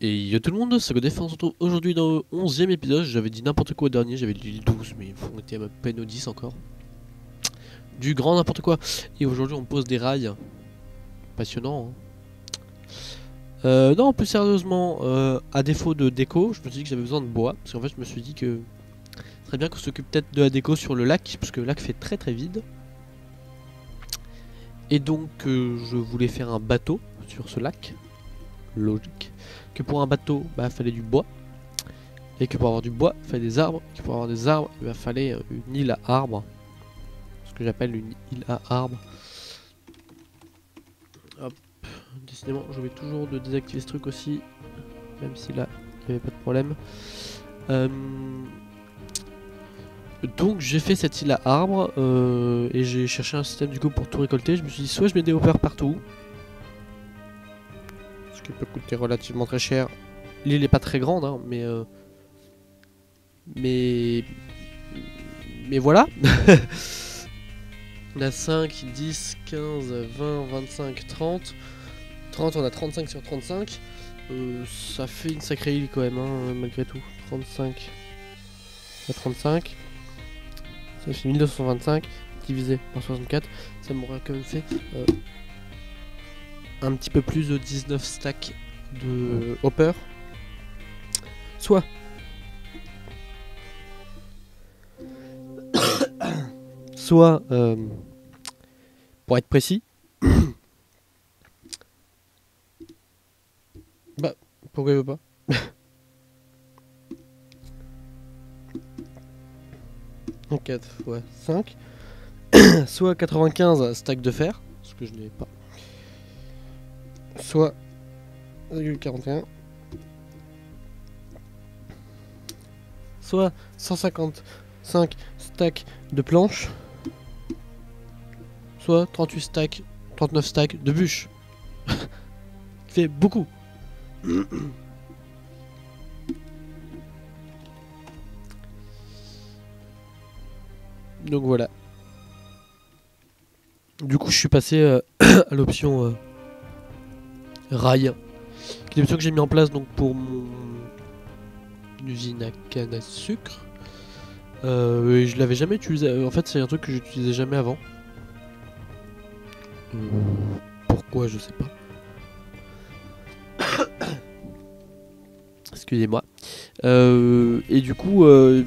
Et yo tout le monde, c'est Godef, on se retrouve aujourd'hui dans le 11e épisode. J'avais dit n'importe quoi au dernier, j'avais dit le 12, mais on était à peine au 10 encore. Du grand n'importe quoi. Et aujourd'hui on pose des rails. Passionnant, hein. Non, plus sérieusement, à défaut de déco, je me suis dit que j'avais besoin de bois. Parce qu'en fait je me suis dit que ce serait bien qu'on s'occupe peut-être de la déco sur le lac, parce que le lac fait très très vide. Et donc je voulais faire un bateau sur ce lac. Logique. Que pour un bateau, bah fallait du bois. Et que pour avoir du bois, il fallait des arbres. Et que pour avoir des arbres, il fallait une île à arbres. Ce que j'appelle une île à arbres. Hop. Décidément, je vais toujours de désactiver ce truc aussi. Même si là, il n'y avait pas de problème. Donc j'ai fait cette île à arbres. Et j'ai cherché un système du coup pour tout récolter. Je me suis dit, soit je mets des hoppers partout. Ce qui peut coûter relativement très cher. L'île n'est pas très grande, hein, mais voilà. On a 5, 10, 15, 20, 25, 30. 30, on a 35 sur 35. Ça fait une sacrée île quand même, hein, malgré tout. 35 à 35. Ça fait 1225 divisé par 64. Ça m'aurait quand même fait un petit peu plus de 19 stacks de hopper. Soit pour être précis, bah pourquoi il veut pas? Donc 4 fois 5, soit 95 stacks de fer, ce que je n'ai pas, soit 0,41, soit 155 stacks de planches, soit 38 stacks, 39 stacks de bûches. Fait beaucoup. Donc voilà. Du coup, je suis passé à l'option rail, qui est l'option que j'ai mis en place donc pour mon usine à canne à sucre. Et je l'avais jamais utilisé. En fait, c'est un truc que j'utilisais jamais avant. Pourquoi, je sais pas. Excusez-moi. Et du coup, je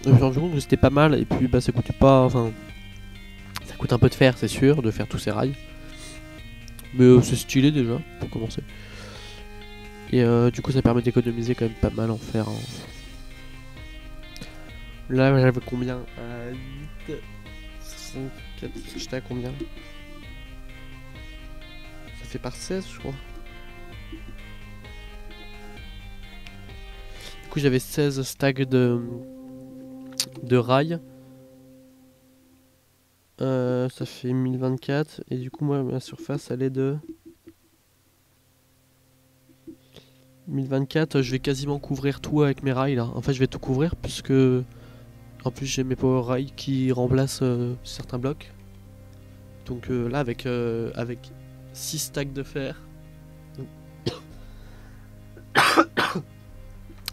me suis rendu compte que c'était pas mal. Et puis, bah, ça coûte pas. Enfin, ça coûte un peu de fer, c'est sûr, de faire tous ces rails. Mais c'est stylé déjà, pour commencer. Et du coup, ça permet d'économiser quand même pas mal en fer. Hein. Là, j'avais combien 8, 64, j'étais à combien? Ça fait par 16, je crois. Du coup, j'avais 16 stacks de rails. Ça fait 1024. Et du coup, moi, ma surface, elle est de 1024. Je vais quasiment couvrir tout avec mes rails, là. En fait, je vais tout couvrir, puisque... En plus, j'ai mes power rails qui remplacent certains blocs. Donc là, avec 6 stacks de fer...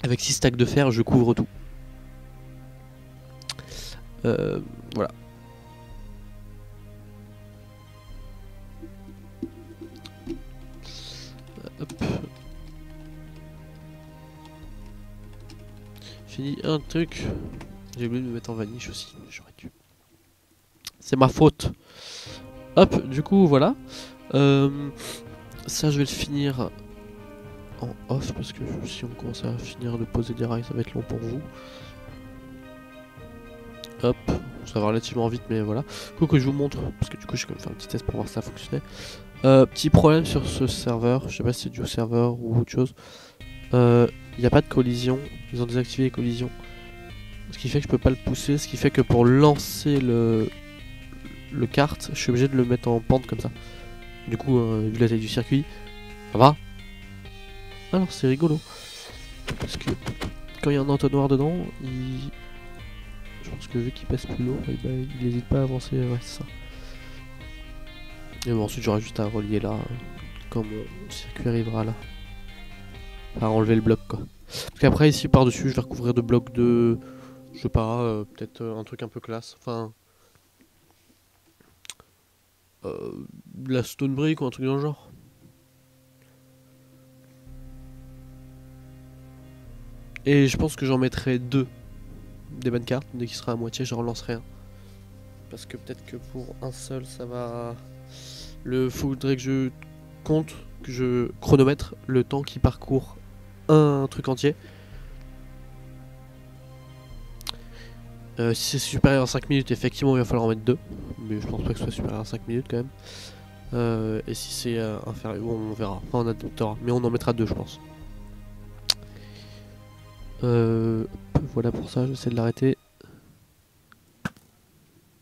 Avec 6 stacks de fer, je couvre tout. Voilà. Hop. Fini un truc. J'ai oublié de me mettre en vaniche aussi. J'aurais dû. C'est ma faute. Hop, du coup, voilà. Ça, je vais le finir en off parce que si on commence à finir de poser des rails, ça va être long pour vous. Hop, ça va relativement vite, mais voilà. Faut que je vous montre parce que du coup, je vais quand même faire un petit test pour voir si ça fonctionnait. Petit problème sur ce serveur, je sais pas si c'est dû au serveur ou autre chose. Il n'y a pas de collision, ils ont désactivé les collisions. Ce qui fait que je peux pas le pousser, ce qui fait que pour lancer le kart, je suis obligé de le mettre en pente comme ça. Du coup, vu la taille du circuit, ça va. Alors c'est rigolo. Parce que quand il y a un entonnoir dedans, je pense que vu qu'il pèse plus lourd, et ben, il n'hésite pas à avancer, ouais c'est ça. Et bon, ensuite j'aurai juste à relier là, quand mon circuit arrivera là. à enlever le bloc quoi. Parce qu'après ici par dessus je vais recouvrir de blocs de, je sais pas, peut-être un truc un peu classe, enfin de la stone brick ou un truc dans le genre. Et je pense que j'en mettrai deux des bonnes cartes, dès qu'il sera à moitié je relancerai un. Parce que peut-être que pour un seul ça va... faudrait que je compte, que je chronomètre le temps qui parcourt un truc entier. Si c'est supérieur à 5 minutes, effectivement il va falloir en mettre deux. Mais je pense pas que ce soit supérieur à 5 minutes quand même. Et si c'est inférieur, bon, on verra. Enfin, on adaptera, mais on en mettra deux je pense. Voilà pour ça, j'essaie de l'arrêter.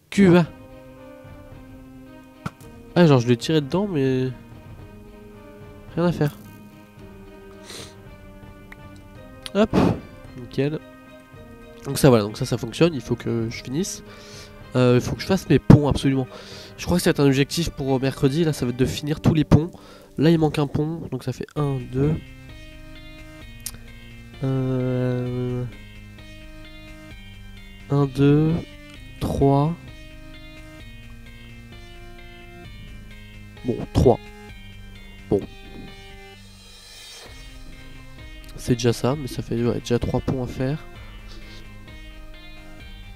Cuba. Ah genre je l'ai tiré dedans mais... rien à faire. Hop, nickel. Donc ça voilà, donc ça fonctionne, il faut que je finisse. Il faut que je fasse mes ponts absolument. Je crois que c'est un objectif pour mercredi, là ça va être de finir tous les ponts. Là il manque un pont, donc ça fait 1, 2... 1, 2, 3... Bon, 3. Bon. C'est déjà ça, mais ça fait déjà 3 ponts à faire.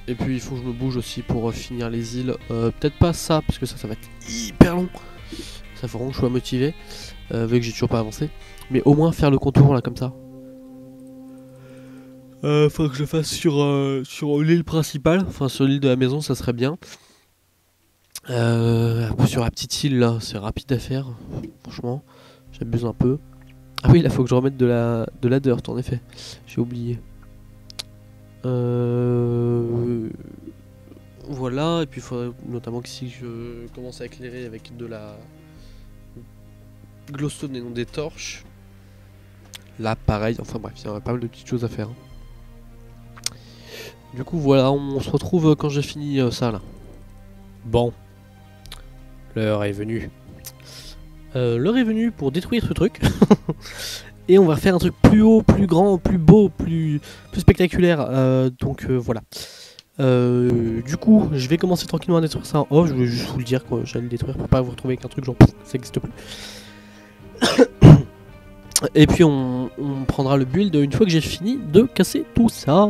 Et puis il faut que je me bouge aussi pour finir les îles. Peut-être pas ça, parce que ça va être hyper long. Ça faut vraiment que je sois motivé, vu que j'ai toujours pas avancé. Mais au moins faire le contour là comme ça. Faudrait que je le fasse sur l'île principale, enfin sur l'île de la maison, ça serait bien. Sur la petite île là, c'est rapide à faire, franchement, j'abuse un peu. Ah oui, là faut que je remette de la dirt en effet, j'ai oublié. Voilà, et puis il faudrait notamment que si je commence à éclairer avec de la glowstone et non des torches. Là pareil, enfin bref, il y a pas mal de petites choses à faire. Du coup voilà, on se retrouve quand j'ai fini ça là. Bon. L'heure est venue. L'heure est venue pour détruire ce truc. Et on va faire un truc plus haut, plus grand, plus beau, plus spectaculaire. Donc voilà. Du coup, je vais commencer tranquillement à détruire ça en off. Je voulais juste vous le dire que j'allais le détruire pour pas vous retrouver avec un truc genre ça existe plus. Et puis on prendra le build une fois que j'ai fini de casser tout ça.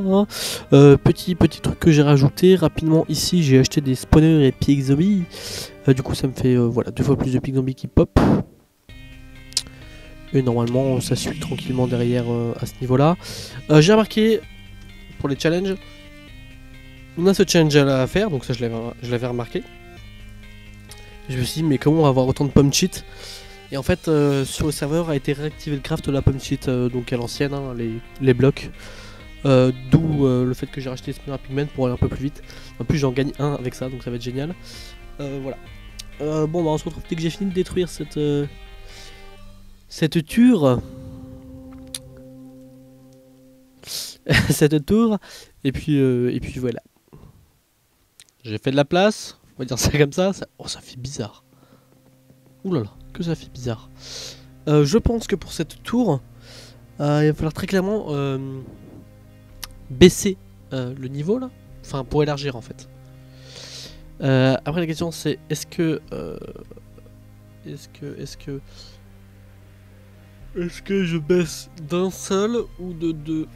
Petit truc que j'ai rajouté rapidement ici, j'ai acheté des spawners et pig zombies. Du coup ça me fait voilà 2 fois plus de pig zombies qui pop. Et normalement ça suit tranquillement derrière à ce niveau là. J'ai remarqué pour les challenges, on a ce challenge à faire, donc ça je l'avais remarqué. Je me suis dit mais comment on va avoir autant de pump cheat. Et en fait sur le serveur a été réactivé le craft de la pump cheat, donc à l'ancienne, hein, les blocs. D'où le fait que j'ai racheté Spinner Pigment pour aller un peu plus vite. En plus j'en gagne un avec ça, donc ça va être génial. Voilà. Bon bah on se retrouve dès que j'ai fini de détruire cette tour. Cette tour. Et puis voilà. J'ai fait de la place, on va dire ça comme ça. Oh ça fait bizarre. Ouh là là, que ça fait bizarre. Je pense que pour cette tour, il va falloir très clairement baisser le niveau là. Enfin pour élargir en fait. Après la question c'est est-ce que je baisse d'un seul ou de deux?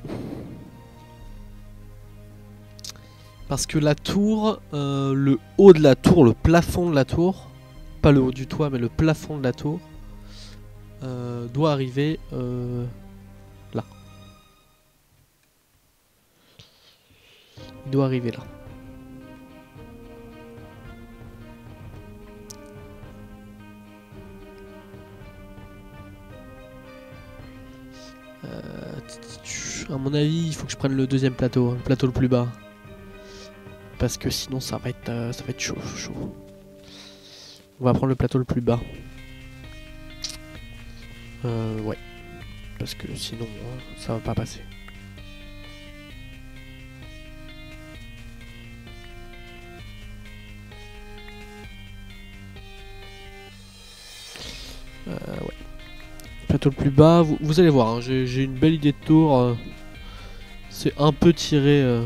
Parce que la tour, le haut de la tour, le plafond de la tour, pas le haut du toit mais le plafond de la tour doit arriver là. Il doit arriver là. À mon avis, il faut que je prenne le deuxième plateau, hein, le plateau le plus bas. Parce que sinon ça va être chaud. On va prendre le plateau le plus bas. Ouais. Parce que sinon ça va pas passer. Ouais. plateau le plus bas, vous allez voir, hein, j'ai une belle idée de tour. C'est un peu tiré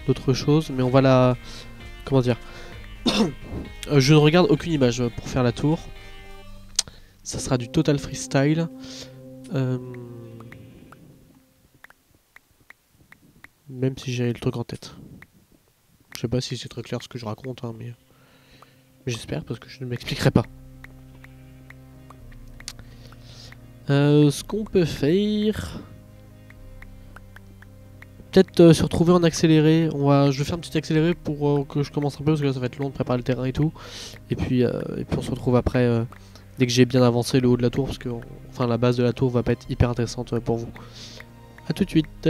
d'autre chose, mais on va la... Comment dire je ne regarde aucune image pour faire la tour. Ça sera du total freestyle. Même si j'ai le truc en tête. Je sais pas si c'est très clair ce que je raconte, hein, mais j'espère parce que je ne m'expliquerai pas. Ce qu'on peut faire... Peut-être se retrouver en accéléré. Je vais faire un petit accéléré pour que je commence un peu parce que là ça va être long de préparer le terrain et tout. Et puis on se retrouve après dès que j'ai bien avancé le haut de la tour parce que enfin la base de la tour va pas être hyper intéressante pour vous. A tout de suite.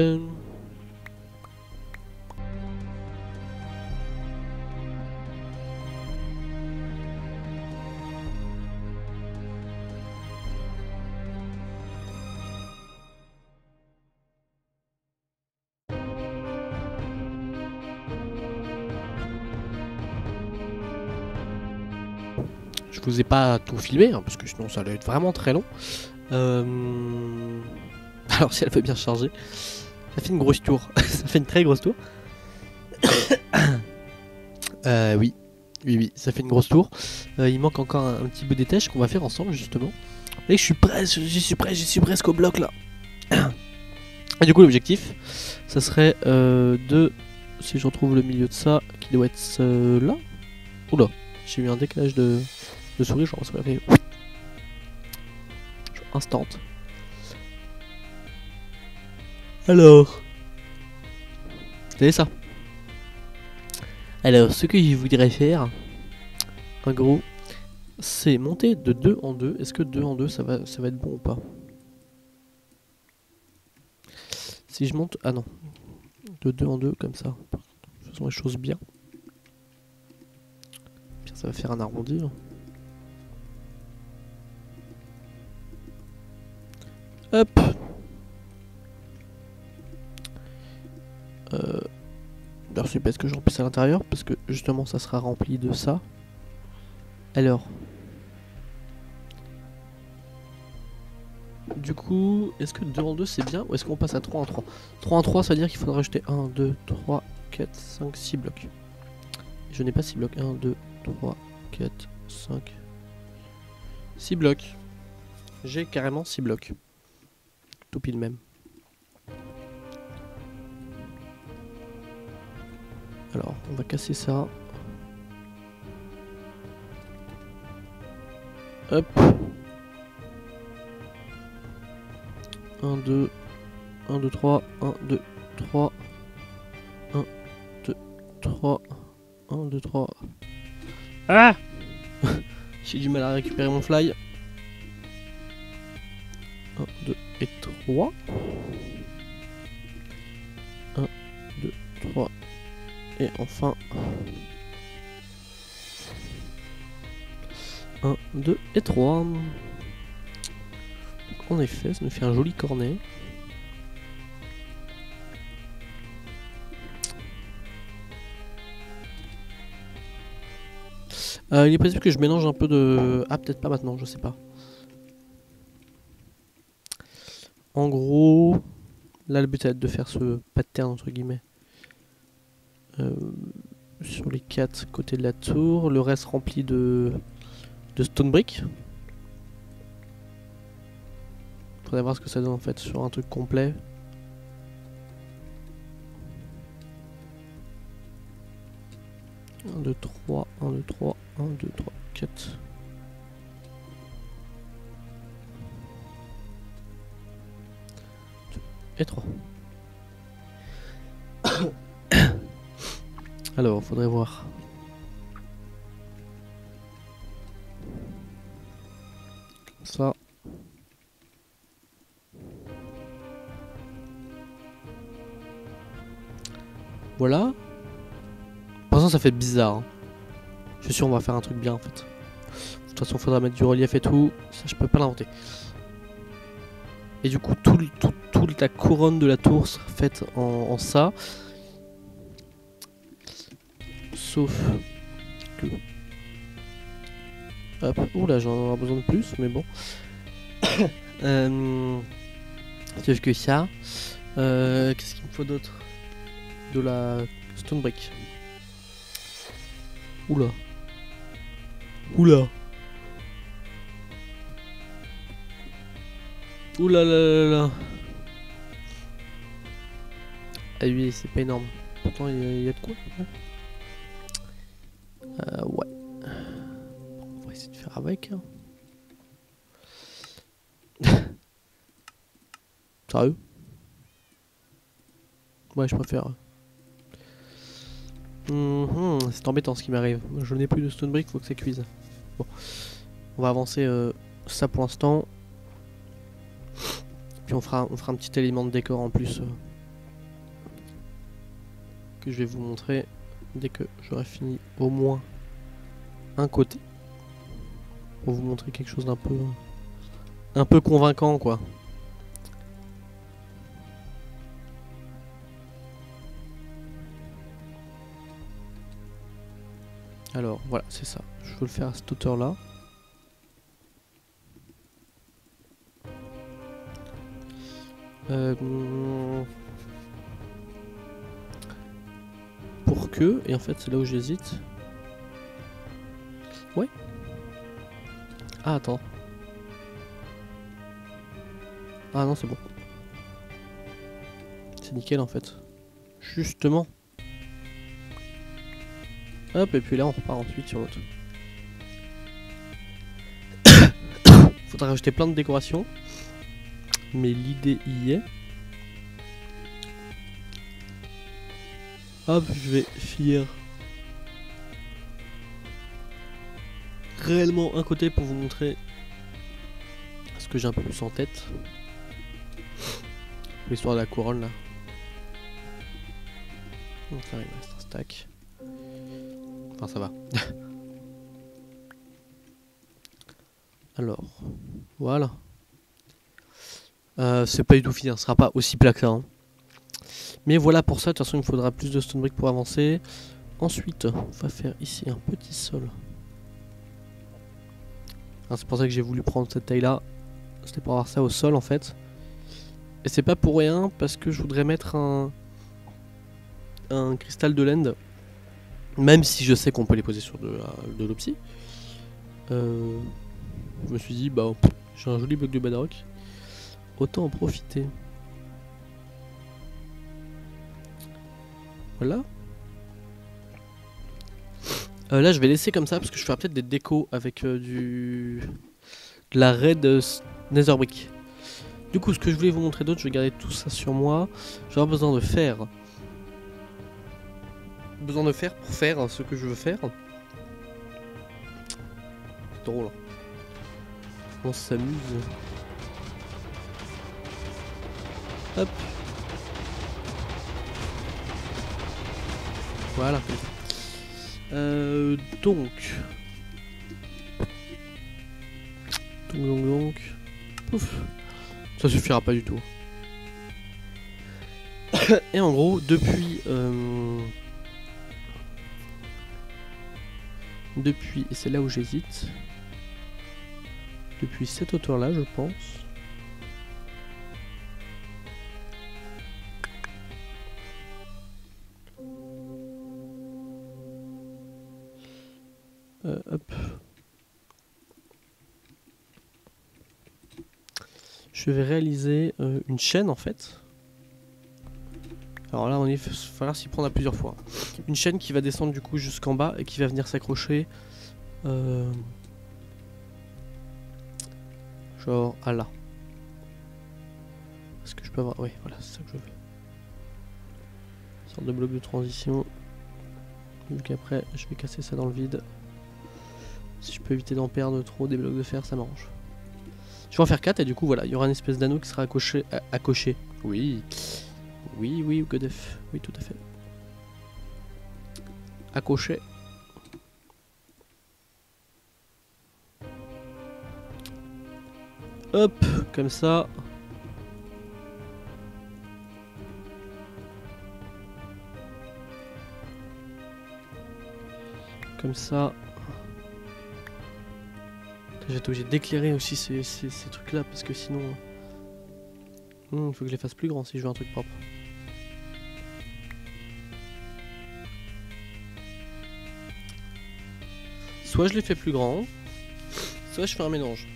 Je vous ai pas tout filmé, hein, parce que sinon ça allait être vraiment très long. Alors si elle veut bien charger, ça fait une grosse tour. Ça fait une très grosse tour. Oui, ça fait une grosse tour. Il manque encore un petit bout des tâches qu'on va faire ensemble justement. Et je suis presque au bloc là. Et du coup l'objectif, ça serait de, si je retrouve le milieu de ça, qui doit être là. Oula, j'ai eu un décalage de souris, genre ça va faire instant. Alors, vous savez ça. Alors, ce que je voudrais faire, en gros, c'est monter de 2 en 2. Est-ce que 2 en 2 ça va être bon ou pas? Si je monte, ah non, de 2 en 2 comme ça, faisons les choses bien. Puis ça va faire un arrondi. Hop. Alors c'est parce que je remplisse à l'intérieur, parce que justement ça sera rempli de ça. Alors. Du coup, est-ce que 2 en 2 c'est bien ou est-ce qu'on passe à 3 en 3? 3 en 3 ça veut dire qu'il faudra rajouter 1, 2, 3, 4, 5, 6 blocs. Je n'ai pas 6 blocs. 1, 2, 3, 4, 5, 6 blocs. J'ai carrément 6 blocs. Tout pile même. Alors, on va casser ça. Hop. 1, 2, 1, 2, 3, 1, 2, 3, 1, 2, 3, 1, 2, 3. Ah j'ai du mal à récupérer mon fly. 1, 2 et 3. 1, 2, 3. Et enfin 1, 2 et 3. Donc, en effet, ça nous fait un joli cornet. Il est possible que je mélange un peu de... Ah, peut-être pas maintenant, je sais pas. En gros, là le but ça va être de faire ce pattern entre guillemets. Sur les 4 côtés de la tour, le reste rempli de stone brick. Faudrait voir ce que ça donne en fait sur un truc complet. Un, 2, 3, 1, 2, 3, 1, 2, 3, 4. Et 3. Alors, faudrait voir. Comme ça. Voilà. Pour l'instant, ça fait bizarre. Hein. Je suis sûr, on va faire un truc bien en fait. De toute façon, faudra mettre du relief et tout. Ça, je peux pas l'inventer. Et du coup, toute la couronne de la tour sera faite en ça. Sauf que... Hop, oula, j'en aurai besoin de plus, mais bon. Sauf que ça. Qu'est-ce qu'il me faut d'autre? De la stone brick. Oula. Oula. Oula là là là. Ah oui, c'est pas énorme. Pourtant, il y a de quoi. Ouais. On va essayer de faire avec. Hein. Sérieux? Ouais, je préfère. C'est embêtant ce qui m'arrive. Je n'ai plus de stone brick, faut que ça cuise. Bon. On va avancer ça pour l'instant. Puis on fera un petit élément de décor en plus. Que je vais vous montrer dès que j'aurai fini au moins un côté. Pour vous montrer quelque chose d'un peu... un peu convaincant quoi. Alors voilà, c'est ça. Je veux le faire à cette hauteur là. Pour que, et en fait c'est là où j'hésite. Ouais. Ah attends. Ah non c'est bon. C'est nickel en fait. Justement. Hop, et puis là on repart ensuite sur l'autre. Faudra rajouter plein de décorations. Mais l'idée y est. Hop, je vais finir réellement un côté pour vous montrer ce que j'ai un peu plus en tête. L'histoire de la couronne là. Donc là il me reste un stack. Enfin ça va. Alors, voilà. C'est pas du tout fini, ce sera pas aussi plat que ça. Hein. Mais voilà pour ça, de toute façon il me faudra plus de stone brick pour avancer. Ensuite, on va faire ici un petit sol. C'est pour ça que j'ai voulu prendre cette taille là. C'était pour avoir ça au sol en fait. Et c'est pas pour rien parce que je voudrais mettre un cristal de lend. Même si je sais qu'on peut les poser sur de l'opsie. Je me suis dit, bah j'ai un joli bloc de bedrock. Autant en profiter. Voilà. Là je vais laisser comme ça parce que je ferai peut-être des décos avec de la red netherbrick. Du coup ce que je voulais vous montrer d'autre, je vais garder tout ça sur moi. J'aurai besoin de fer. Pour faire ce que je veux faire. C'est drôle. On s'amuse. Hop. Voilà. Donc. Pouf. Ça suffira pas du tout. Et en gros, depuis... et c'est là où j'hésite. Depuis cette hauteur là, je pense. Hop. Je vais réaliser une chaîne en fait. Alors là, il va falloir s'y prendre à plusieurs fois. Une chaîne qui va descendre du coup jusqu'en bas et qui va venir s'accrocher genre à là. Est-ce que je peux avoir... Oui, voilà, c'est ça que je veux. Une sorte de bloc de transition. Vu qu'après, je vais casser ça dans le vide. Si je peux éviter d'en perdre trop des blocs de fer, ça m'arrange. Je vais en faire 4 et du coup, voilà, il y aura une espèce d'anneau qui sera accroché. Oui. Oui, Godef. Oui, tout à fait. Accroché. Hop, comme ça. Comme ça. Je vais être obligé d'éclairer aussi ces trucs là parce que sinon... il faut que je les fasse plus grands si je veux un truc propre. Soit je les fais plus grands, soit je fais un mélange.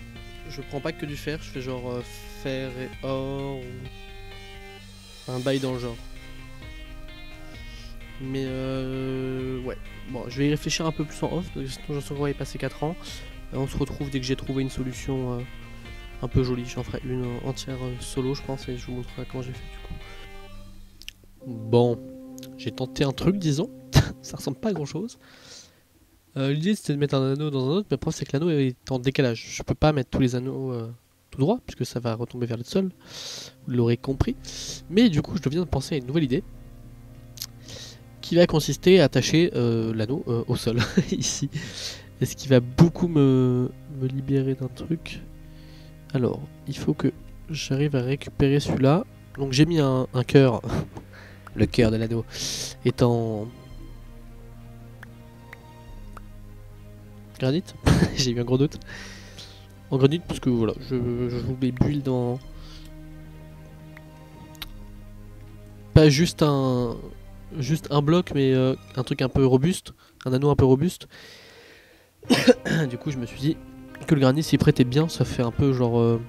Je prends pas que du fer, je fais genre fer et or ou un bail dans le genre. Mais ouais, bon, je vais y réfléchir un peu plus en off parce que sinon je sens qu'on va y passer 4 ans. On se retrouve dès que j'ai trouvé une solution un peu jolie. J'en ferai une entière solo, je pense, et je vous montrerai comment j'ai fait du coup. Bon, j'ai tenté un truc, disons. Ça ressemble pas à grand chose. L'idée c'était de mettre un anneau dans un autre, mais le problème c'est que l'anneau est en décalage. Je peux pas mettre tous les anneaux tout droit, puisque ça va retomber vers le sol. Vous l'aurez compris. Mais du coup, je viens de penser à une nouvelle idée qui va consister à attacher l'anneau au sol, ici. Et ce qui va beaucoup me libérer d'un truc. Alors, il faut que j'arrive à récupérer celui-là. Donc j'ai mis un cœur. Le cœur de l'anneau est en granit. J'ai eu un gros doute. En granit parce que voilà, je voulais build dans... Pas juste un bloc, mais un truc un peu robuste. Un anneau un peu robuste. Du coup, je me suis dit que le granit s'y prêtait bien. Ça fait un peu genre...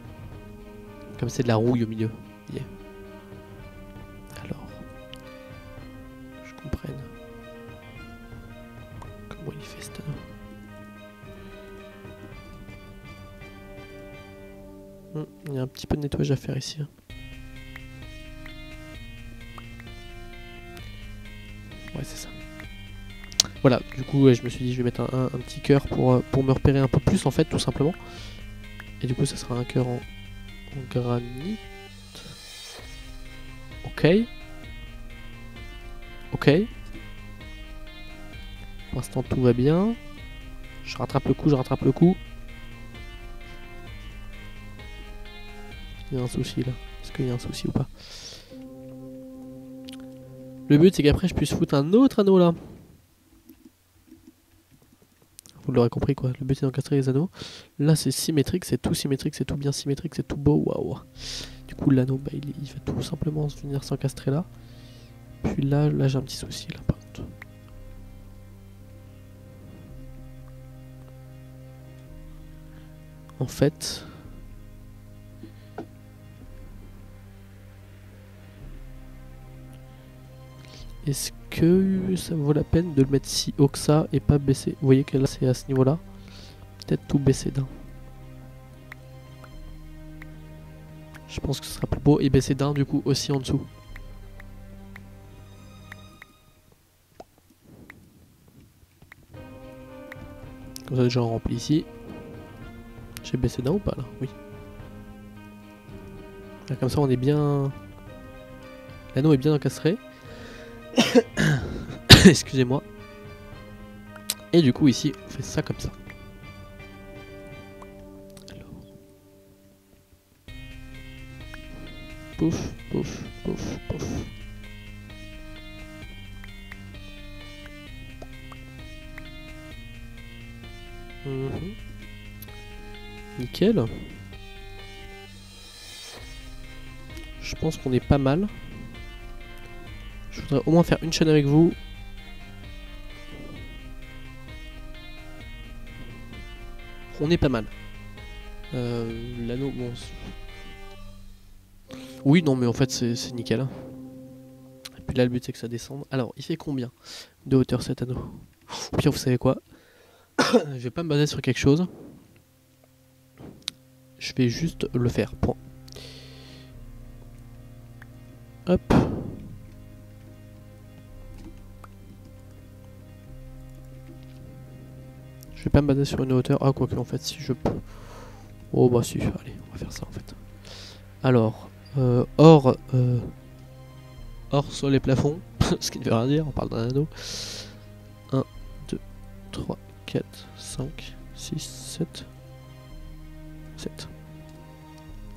comme c'est de la rouille au milieu. Yeah. Alors... je comprenne. Comment il fait cet anneau? Il y a un petit peu de nettoyage à faire ici. Ouais, c'est ça. Voilà, du coup, ouais, je me suis dit, je vais mettre un petit cœur pour me repérer un peu plus, en fait, tout simplement. Et du coup, ça sera un cœur en granit. Ok. Ok. Pour l'instant, tout va bien. Je rattrape le coup, je rattrape le coup. Il y a un souci là. Est-ce qu'il y a un souci ou pas? Le but c'est qu'après je puisse foutre un autre anneau là. Vous l'aurez compris quoi. Le but c'est d'encastrer les anneaux. Là c'est symétrique, c'est tout symétrique, c'est tout bien symétrique, c'est tout beau. Waouh. Du coup l'anneau bah, il va tout simplement venir s'encastrer là. Puis là j'ai un petit souci là par contre. En fait... est-ce que ça vaut la peine de le mettre si haut que ça et pas baisser? Vous voyez que là c'est à ce niveau là. Peut-être tout baisser d'un. Je pense que ce sera plus beau et baisser d'un du coup aussi en dessous. Comme ça déjà on remplit ici. J'ai baissé d'un ou pas là? Oui. Là, comme ça on est bien... l'anneau est bien encastré. Excusez-moi. Et du coup ici on fait ça comme ça. Alors. Pouf, pouf, pouf, pouf. Nickel. Je pense qu'on est pas mal. Je voudrais au moins faire une chaîne avec vous. On est pas mal. L'anneau, bon... oui, non, mais en fait, c'est nickel. Et puis là, le but, c'est que ça descende. Alors, il fait combien de hauteur cet anneau? Ou bien, vous savez quoi? Je vais pas me baser sur quelque chose. Je vais juste le faire. Point. Hop. Je vais pas me baser sur une hauteur. Ah, quoique, en fait, si je peux. Oh, bah, si. Allez, on va faire ça, en fait. Alors, hors sol et plafond. Ce qui ne veut rien dire, on parle d'un anneau. 1, 2, 3, 4, 5, 6, 7. 7.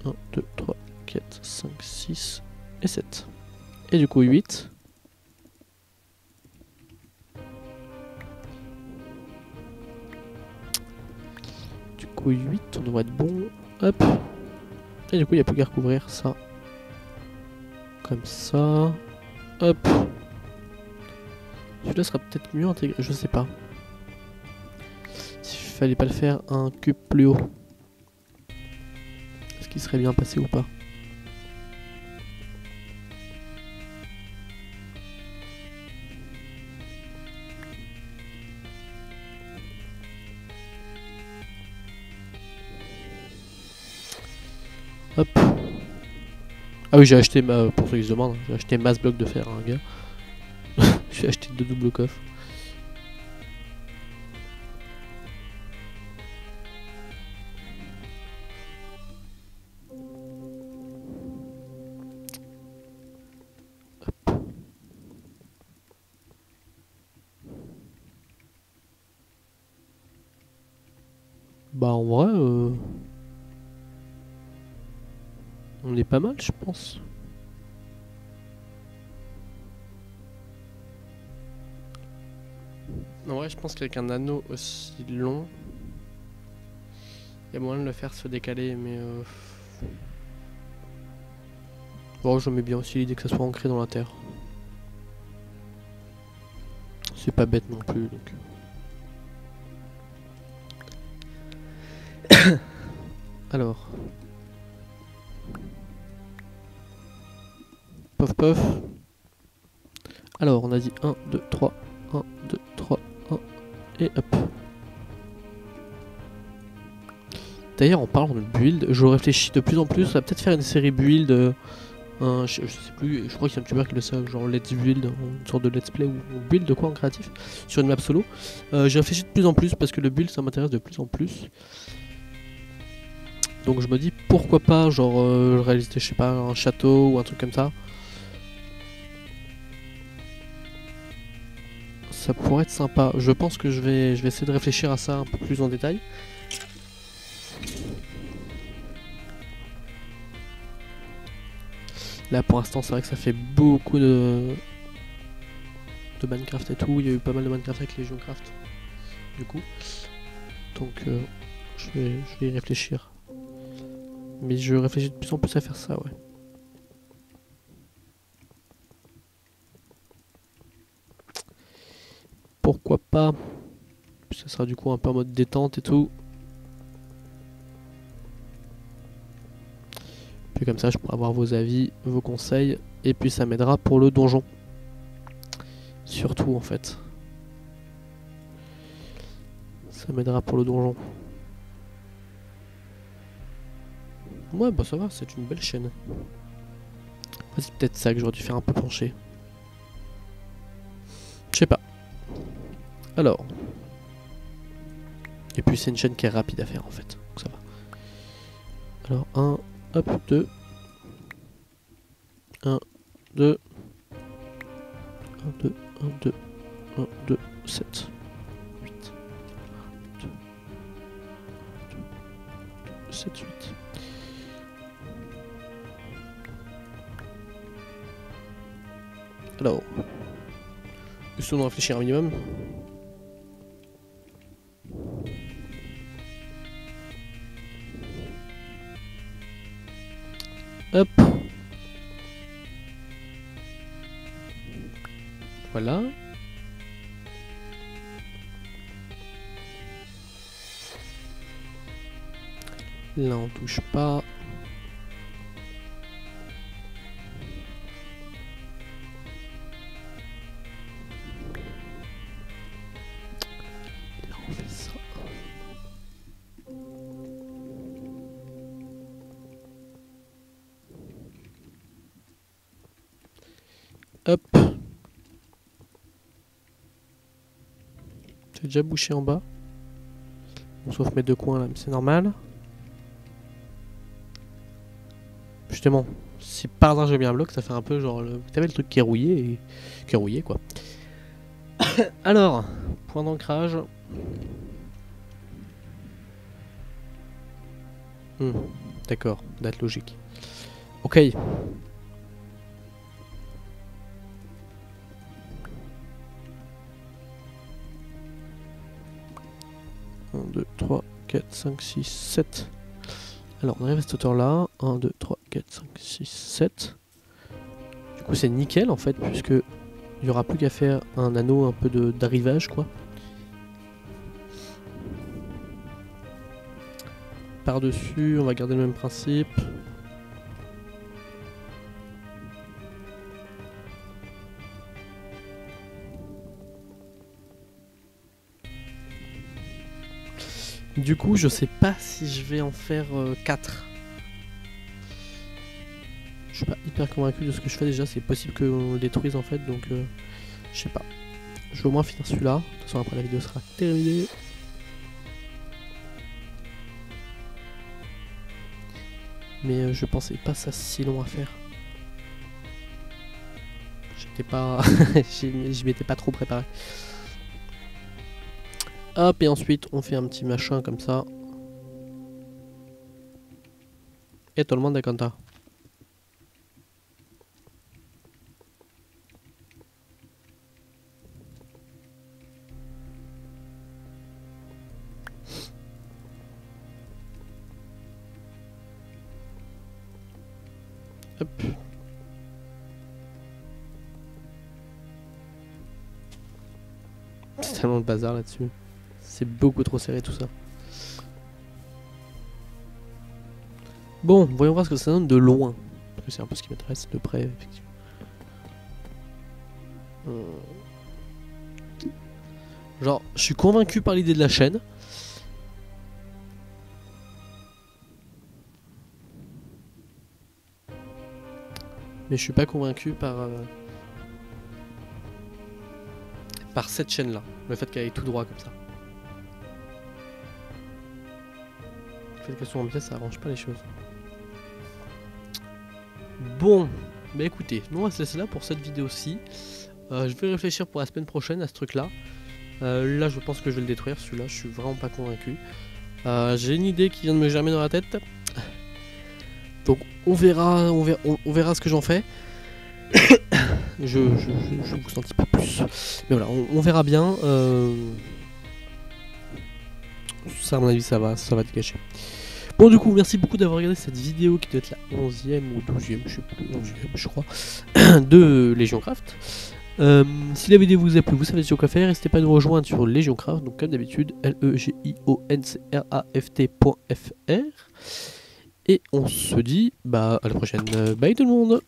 1, 2, 3, 4, 5, 6 et 7. Et du coup 8. Du coup coup 8, on devrait être bon. Hop. Et du coup il n'y a plus qu'à recouvrir ça. Comme ça. Hop. Celui-là sera peut-être mieux intégré, je sais pas. S'il fallait pas le faire un cube plus haut. Est-ce qu'il serait bien passé ou pas? Hop. Ah oui, j'ai acheté, pour ceux qui se demandent, j'ai acheté masse bloc de fer, hein, gars. J'ai acheté 2 doubles coffres. Bah en vrai, on est pas mal, je pense. En vrai, je pense qu'avec un anneau aussi long, il y a moyen de le faire se décaler, mais bon, je mets bien aussi l'idée que ça soit ancré dans la terre. C'est pas bête non plus, donc. Alors. Pof pof. Alors, on a dit 1, 2, 3. 1, 2, 3, 1. Et hop. D'ailleurs, en parlant de build, je réfléchis de plus en plus à peut-être faire une série build. Je sais plus, je crois qu'il y a un youtuber qui le sait, genre let's build, une sorte de let's play ou build de quoi en créatif, sur une map solo. J'ai réfléchi de plus en plus parce que le build ça m'intéresse de plus en plus. Donc je me dis pourquoi pas genre réaliser, je sais pas, un château ou un truc comme ça. Ça pourrait être sympa. Je pense que je vais essayer de réfléchir à ça un peu plus en détail. Là pour l'instant c'est vrai que ça fait beaucoup de Minecraft et tout. Il y a eu pas mal de Minecraft avec les Geocraft du coup. Donc je vais y réfléchir. Mais je réfléchis de plus en plus à faire ça, ouais. Pourquoi pas? Ça sera du coup un peu en mode détente et tout. Puis comme ça, je pourrai avoir vos avis, vos conseils. Et puis ça m'aidera pour le donjon. Surtout en fait. Ça m'aidera pour le donjon. Ouais, bah ça va, c'est une belle chaîne. C'est peut-être ça que j'aurais dû faire un peu pencher. Je sais pas. Alors. Et puis c'est une chaîne qui est rapide à faire en fait. Donc ça va. Alors 1, hop, 2. 1, 2. 1, 2, 1, 2. 1, 2, 7. 8. 2, 7, 8. Alors. Essayons de réfléchir un minimum. Hop. Voilà. Là on touche pas. Là on fait ça. Hop. J'ai déjà bouché en bas. Bon, sauf mes deux coins là, mais c'est normal. Justement, si par hasard j'ai bien un bloc, ça fait un peu genre... Vous savez le truc qui est rouillé et... qui est rouillé quoi. Alors, point d'ancrage. D'accord, date logique. Ok. 1, 2, 3, 4, 5, 6, 7. Alors on arrive à cette hauteur là. 1, 2, 3, 4, 5, 6, 7. Du coup c'est nickel en fait, puisque il n'y aura plus qu'à faire un anneau un peu d'arrivage quoi. Par-dessus, on va garder le même principe. Du coup, je sais pas si je vais en faire 4. Je suis pas hyper convaincu de ce que je fais déjà. C'est possible qu'on le détruise en fait, donc je sais pas. Je vais au moins finir celui-là. De toute façon, après la vidéo sera terminée. Mais je pensais pas ça si long à faire. J'étais pas. Je m'étais pas trop préparé. Hop, et ensuite on fait un petit machin comme ça. Et tout le monde est content. Hop. C'est tellement de bazar là-dessus. C'est beaucoup trop serré tout ça. Bon, voyons voir ce que ça donne de loin. Parce que c'est un peu ce qui m'intéresse, de près, effectivement. Genre, je suis convaincu par l'idée de la chaîne. Mais je suis pas convaincu par cette chaîne là. Le fait qu'elle aille tout droit comme ça. Le fait qu'elle soit en pièces, ça arrange pas les choses. Bon, bah écoutez, nous on va se laisser là pour cette vidéo-ci. Je vais réfléchir pour la semaine prochaine à ce truc là. Là je pense que je vais le détruire, celui-là je suis vraiment pas convaincu. J'ai une idée qui vient de me germer dans la tête. Donc on verra ce que j'en fais. je vous en dis pas plus. Mais voilà, on verra bien. Ça à mon avis ça va dégager. Bon du coup merci beaucoup d'avoir regardé cette vidéo qui doit être la 11e ou 12e, je sais plus, 11e je crois, de Legioncraft. Si la vidéo vous a plu, vous savez sur quoi faire, n'hésitez pas à nous rejoindre sur Legioncraft, donc comme d'habitude, legioncraft.fr. Et on se dit à la prochaine, bye tout le monde.